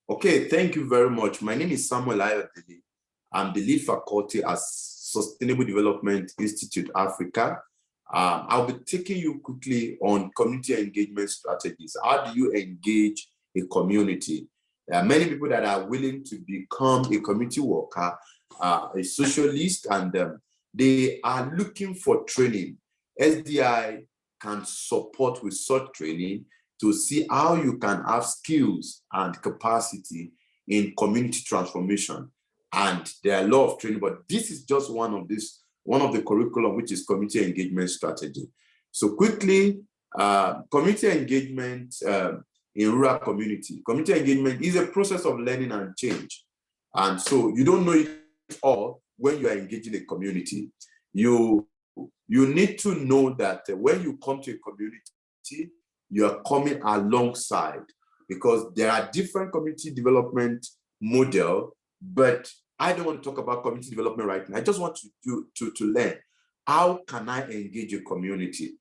Okay, thank you very much. My name is Samuel Ayodele. I'm the lead faculty at Sustainable Development Institute Africa. I'll be taking you quickly on community engagement strategies. How do you engage a community? There are many people that are willing to become a community worker, a socialist, and they are looking for training. SDI can support with such training to see how you can have skills and capacity in community transformation. And there are a lot of training, but this is just one of the curriculum, which is community engagement strategy. So quickly, community engagement in rural community. Community engagement is a process of learning and change. And so you don't know it all when you are engaging a community. You need to know that when you come to a community, you are coming alongside, because there are different community development model, but I don't want to talk about community development right now. I just want to learn, how can I engage a community?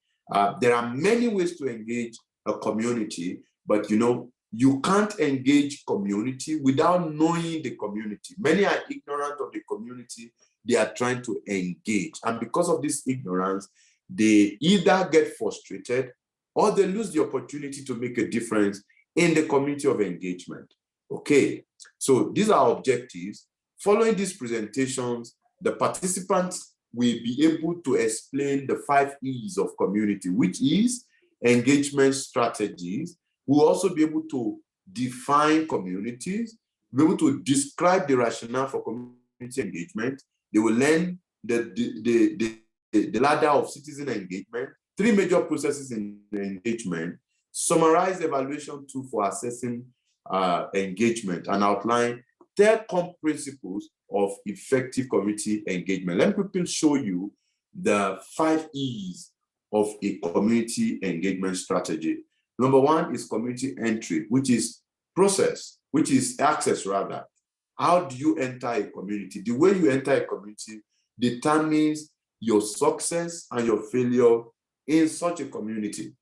There are many ways to engage a community, but you can't engage community without knowing the community. Many are ignorant of the community they are trying to engage. And because of this ignorance, they either get frustrated or they lose the opportunity to make a difference in the community of engagement. Okay, so these are objectives. Following these presentations, the participants will be able to explain the 5 E's of community, which is engagement strategies. We'll also be able to define communities, be able to describe the rationale for community engagement. They will learn the ladder of citizen engagement, 3 major processes in engagement, summarize the evaluation tool for assessing engagement, and outline 10 principles of effective community engagement. Let me quickly show you the 5 E's of a community engagement strategy. Number 1 is community entry, which is process, which is access rather. How do you enter a community? The way you enter a community determines your success and your failure in such a community.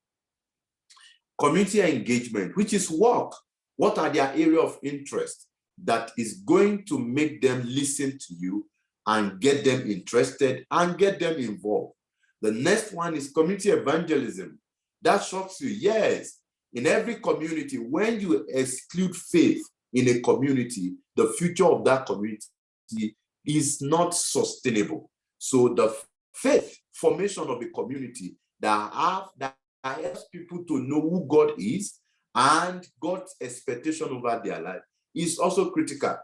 Community engagement, which is work. What are their area of interest that is going to make them listen to you and get them interested and get them involved? The next one is community evangelism. That shocks you. Yes, in every community, when you exclude faith in a community, the future of that community is not sustainable. So the faith formation of a community that helps people to know who God is and God's expectation over their life is also critical.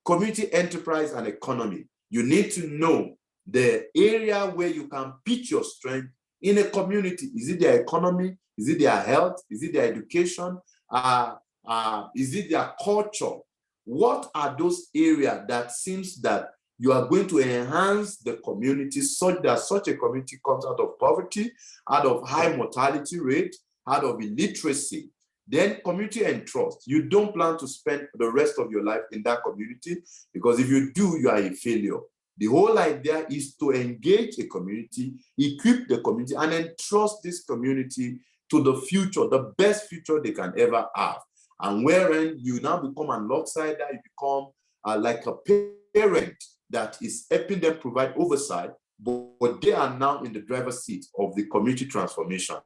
Community enterprise and economy. You need to know the area where you can pitch your strength in a community. Is it their economy? Is it their health? Is it their education? Is it their culture? What are those areas that seems that you are going to enhance the community such that such a community comes out of poverty, out of high mortality rate, out of illiteracy? Then community and trust. You don't plan to spend the rest of your life in that community, because if you do, you are a failure. The whole idea is to engage a community, equip the community, and entrust this community to the future, the best future they can ever have. And wherein you now become an outsider, you become like a parent that is helping them provide oversight, but they are now in the driver's seat of the community transformation.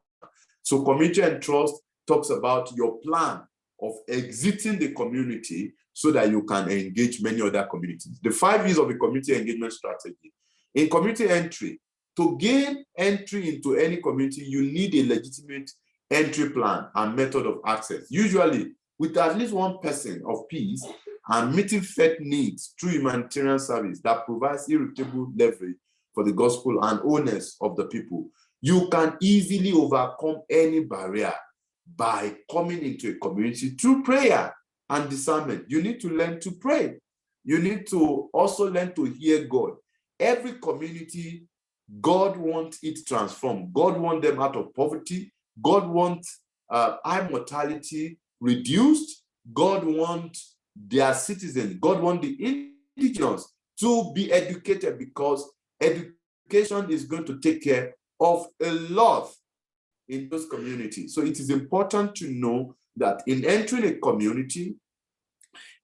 So community and trust talks about your plan of exiting the community so that you can engage many other communities. The 5 E's of a community engagement strategy. In community entry, to gain entry into any community, you need a legitimate entry plan and method of access, usually with at least one person of peace and meeting faith needs through humanitarian service that provides irrefutable leverage for the gospel and owners of the people. You can easily overcome any barrier by coming into a community through prayer and discernment. You need to learn to pray. You need to also learn to hear God. Every community, God wants it transformed. God wants them out of poverty. God wants high mortality reduced. God wants their citizens. God wants the indigenous to be educated, because education is going to take care of a lot in those communities. So it is important to know that in entering a community,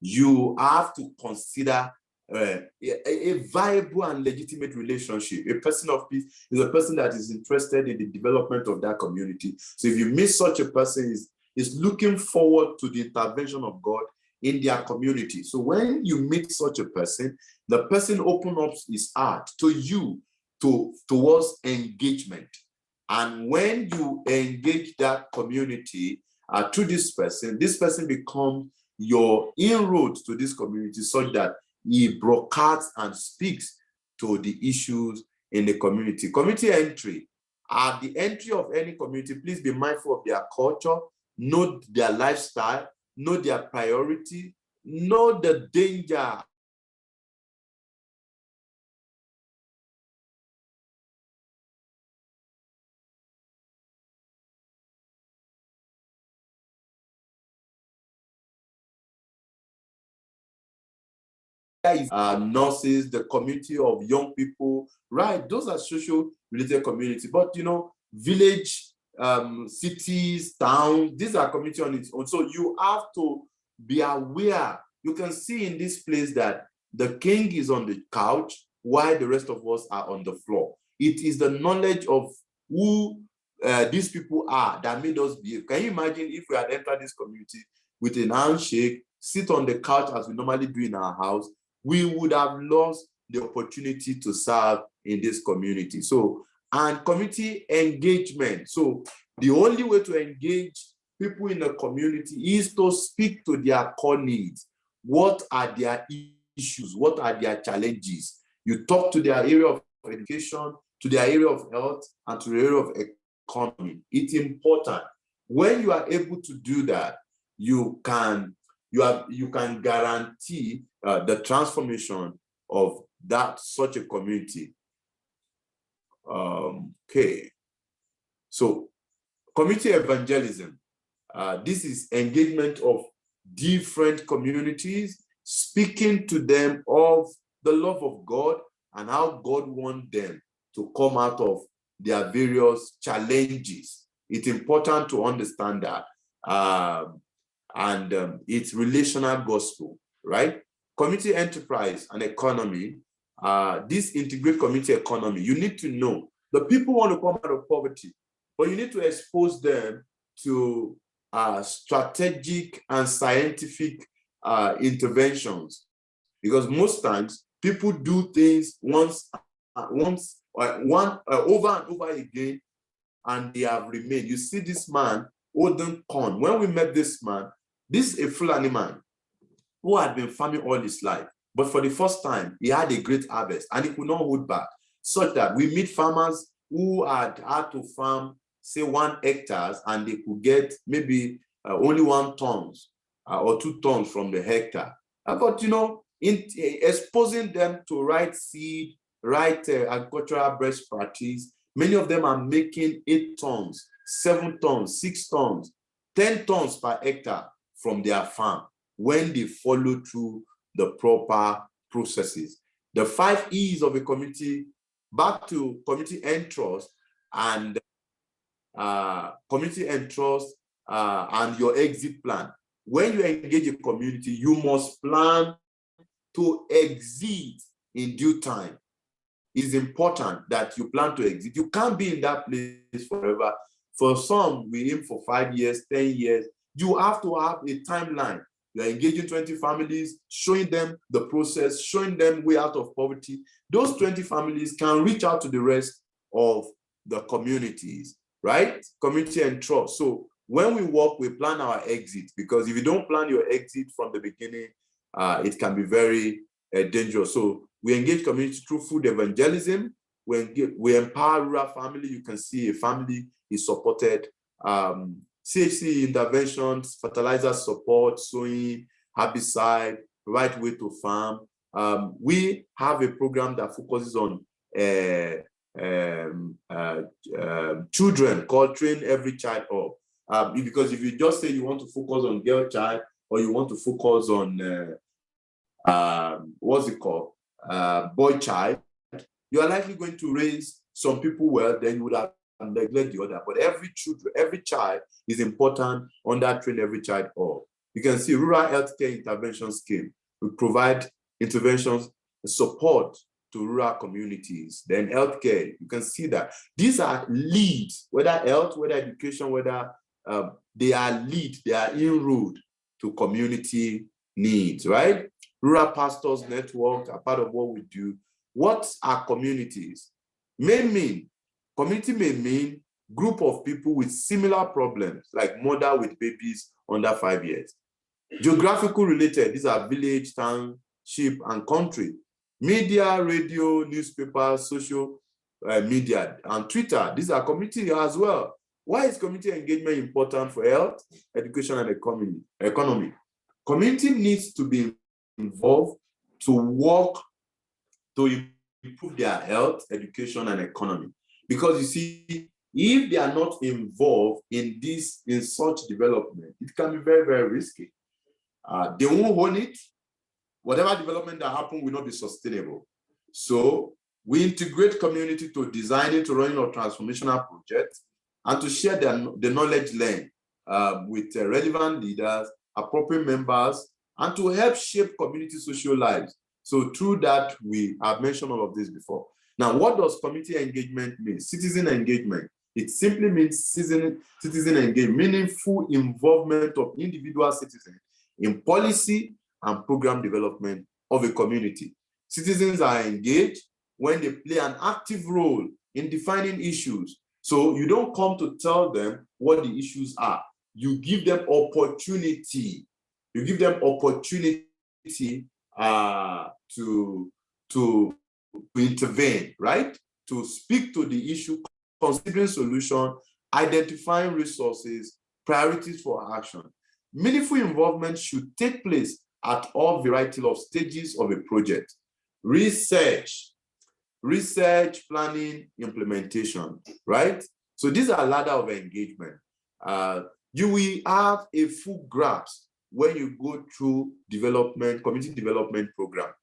You have to consider a viable and legitimate relationship. A person of peace is a person that is interested in the development of that community. So if you meet such a person, is looking forward to the intervention of God in their community. So when you meet such a person, the person opens up his heart to you towards engagement. And when you engage that community through this person becomes your inroads to this community, such that he broadcasts and speaks to the issues in the community. Community entry. At the entry of any community, please be mindful of their culture, know their lifestyle, know their priority, know the danger nurses, the community of young people, right? Those are social related community. But village, cities, towns, these are community on its own. So you have to be aware. You can see in this place that the king is on the couch while the rest of us are on the floor. It is the knowledge of who these people are that made us behave. Can you imagine if we had entered this community with an handshake, sit on the couch as we normally do in our house, we would have lost the opportunity to serve in this community. So, and community engagement. So the only way to engage people in the community is to speak to their core needs. What are their issues? What are their challenges? You talk to their area of education, to their area of health, and to the area of economy. It's important. When you are able to do that, you can guarantee the transformation of such a community. Okay. So community evangelism. This is engagement of different communities, speaking to them of the love of God and how God wants them to come out of their various challenges. It's important to understand that. It's relational gospel, right? Community enterprise and economy. This integrate community economy. You need to know the people want to come out of poverty, but you need to expose them to strategic and scientific interventions, because most times people do things once, over and over again, and they have remained. You see this man, Odin Korn. When we met this man, this is a Fulani man who had been farming all his life, but for the first time, he had a great harvest and he could not hold back, such that we meet farmers who had to farm, say, 1 hectare, and they could get maybe only 1 ton or 2 tons from the hectare. But in exposing them to right seed, right agricultural best practice, many of them are making 8 tons, 7 tons, 6 tons, 10 tons per hectare from their farm when they follow through the proper processes. The 5 E's of a community, back to community entrust and and your exit plan. When you engage a community, you must plan to exit in due time. It's important that you plan to exit. You can't be in that place forever. For some, we aim for 5 years, 10 years. You have to have a timeline. You're engaging 20 families, showing them the process, showing them way out of poverty. Those 20 families can reach out to the rest of the communities, right? Community and trust. So when we work, we plan our exit, because if you don't plan your exit from the beginning, it can be very dangerous. So we engage community through food evangelism. We empower rural family. You can see a family is supported. CHC interventions, fertilizer support, sowing, herbicide, right way to farm. We have a program that focuses on children called Train Every Child Up. Because if you just say you want to focus on girl child, or you want to focus on boy child, you are likely going to raise some people well, then you would have neglect the other. But every child is important on that Train Every Child Up. You can see rural healthcare intervention scheme. We provide interventions, support to rural communities. Then healthcare, you can see that these are leads, whether health, whether education, whether they are inroad to community needs, right? Rural pastors network are part of what we do. What are communities? Community may mean group of people with similar problems, like mother with babies under 5 years. Geographical related, these are village, township, and country. Media, radio, newspapers, social media, and Twitter, these are community as well. Why is community engagement important for health, education, and economy? Community needs to be involved to work to improve their health, education, and economy. Because you see, if they are not involved in such development, it can be very, very risky. They won't own it. Whatever development that happens will not be sustainable. So we integrate community to designing, to running of transformational projects, and to share the knowledge learned with relevant leaders, appropriate members, and to help shape community social lives. So through that, we have mentioned all of this before. Now, what does community engagement mean? Citizen engagement. It simply means citizen engagement, meaning full involvement of individual citizens in policy and program development of a community. Citizens are engaged when they play an active role in defining issues. So you don't come to tell them what the issues are. You give them opportunity. You give them opportunity to intervene, right? To speak to the issue, considering solution, identifying resources, priorities for action. Meaningful involvement should take place at all variety of stages of a project. Research, planning, implementation, right? So these are a ladder of engagement. You will have a full grasp when you go through community development program.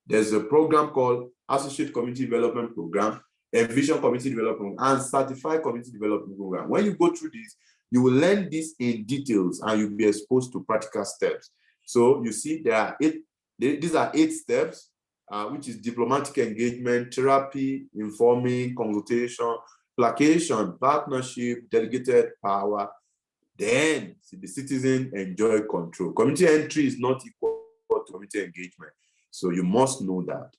There's a program called Associate Community Development Program, Envision Community Development, and Certified Community Development Program. When you go through this, you will learn this in details and you'll be exposed to practical steps. So you see, these are 8 steps, which is diplomatic engagement, therapy, informing, consultation, placation, partnership, delegated power. Then the citizen enjoy control. Community entry is not equal to community engagement. So you must know that.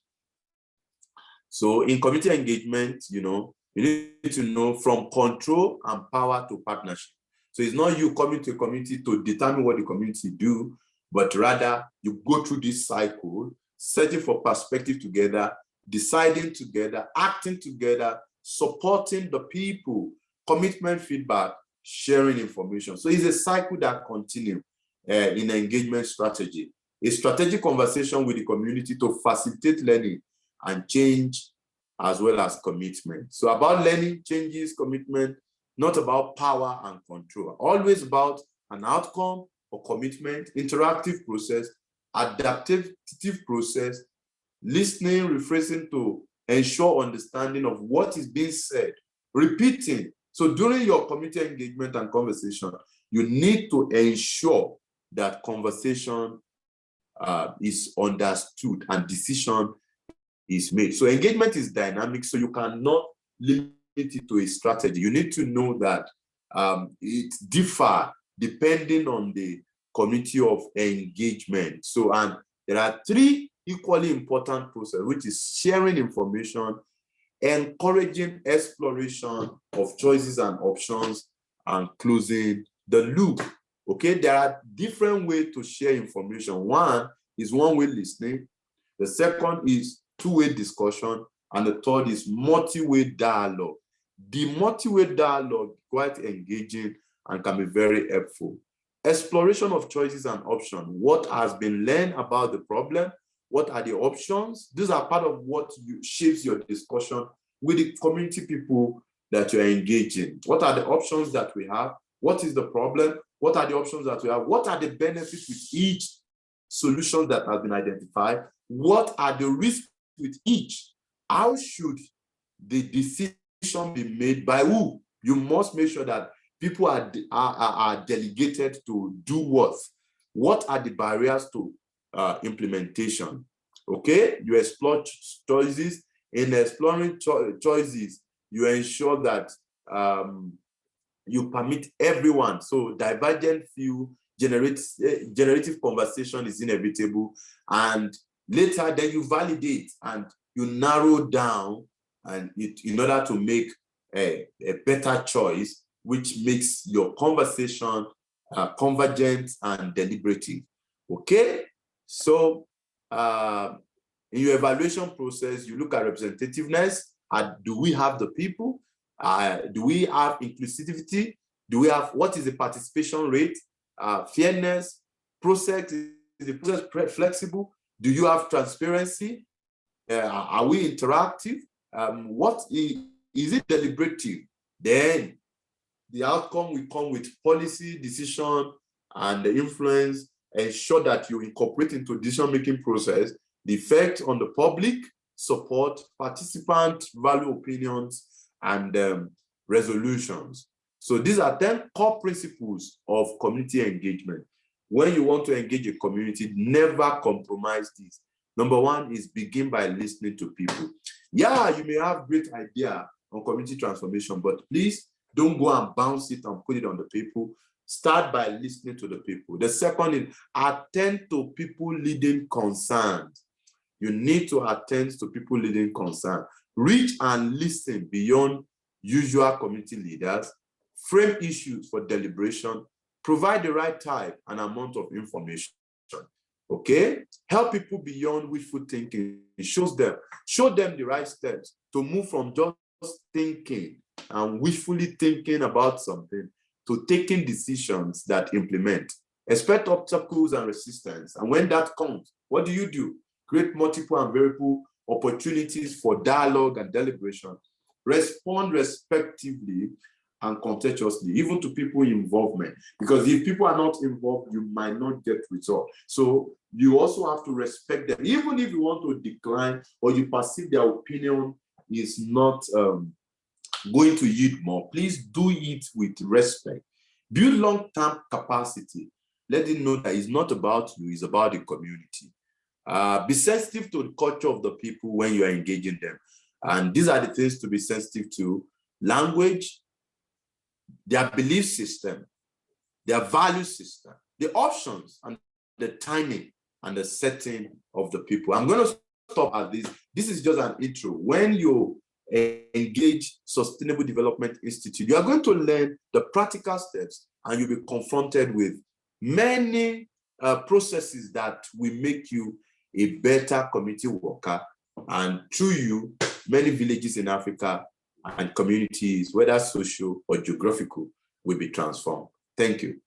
So in community engagement, you need to know from control and power to partnership. So it's not you coming to a community to determine what the community do, but rather you go through this cycle, searching for perspective together, deciding together, acting together, supporting the people, commitment, feedback, sharing information. So it's a cycle that continues in engagement strategy. A strategic conversation with the community to facilitate learning and change, as well as commitment. So about learning, changes, commitment, not about power and control. Always about an outcome or commitment, interactive process, adaptive process, listening, rephrasing to ensure understanding of what is being said, repeating. So during your community engagement and conversation, you need to ensure that conversation is understood and decision is made. So engagement is dynamic, so you cannot limit it to a strategy. You need to know that it differs depending on the community of engagement. So, and there are 3 equally important processes, which is sharing information, encouraging exploration of choices and options, and closing the loop. Okay, there are different ways to share information. One is one-way listening. The second is two-way discussion. And the third is multi-way dialogue. The multi-way dialogue is quite engaging and can be very helpful. Exploration of choices and options. What has been learned about the problem? What are the options? These are part of what shapes your discussion with the community people that you're engaging. What are the options that we have? What is the problem? What are the options that we have? What are the benefits with each solution that has been identified? What are the risks with each? How should the decision be made by who? You must make sure that people are delegated to do what? What are the barriers to implementation? Okay, you explore choices. In exploring choices, you ensure that you permit everyone. So divergent view, generative conversation is inevitable. And later, then you validate and you narrow down and in order to make a better choice, which makes your conversation convergent and deliberative. Okay, so in your evaluation process, you look at representativeness. Do we have the people? Do we have inclusivity? Do we have, what is the participation rate? Fairness, process, is the process flexible? Do you have transparency? Are we interactive? What is it deliberative? Then the outcome will come with policy, decision, and the influence. Ensure that you incorporate into decision-making process the effect on the public, support, participant, value opinions, and resolutions. So these are 10 core principles of community engagement. When you want to engage a community, never compromise this. Number one is begin by listening to people. Yeah, you may have great idea on community transformation, but please don't go and bounce it and put it on the people. Start by listening to the people. The second is attend to people leading concerns. You need to attend to people leading concern. Reach and listen beyond usual community leaders. Frame issues for deliberation. Provide the right type and amount of information. Okay? Help people beyond wishful thinking. Show them the right steps to move from just thinking and wishfully thinking about something to taking decisions that implement. Expect obstacles and resistance. And when that comes, what do? Create multiple and variable opportunities for dialogue and deliberation. Respond respectively and contextuously, even to people involvement. Because if people are not involved, you might not get results. So you also have to respect them. Even if you want to decline or you perceive their opinion is not going to yield more, please do it with respect. Build long-term capacity. Let them know that it's not about you, it's about the community. Be sensitive to the culture of the people when you are engaging them. And these are the things to be sensitive to: language, their belief system, their value system, the options and the timing and the setting of the people. I'm going to stop at this. This is just an intro. When you engage Sustainable Development Institute, you are going to learn the practical steps and you'll be confronted with many processes that will make you a better community worker. And through you, many villages in Africa and communities, whether social or geographical, will be transformed. Thank you.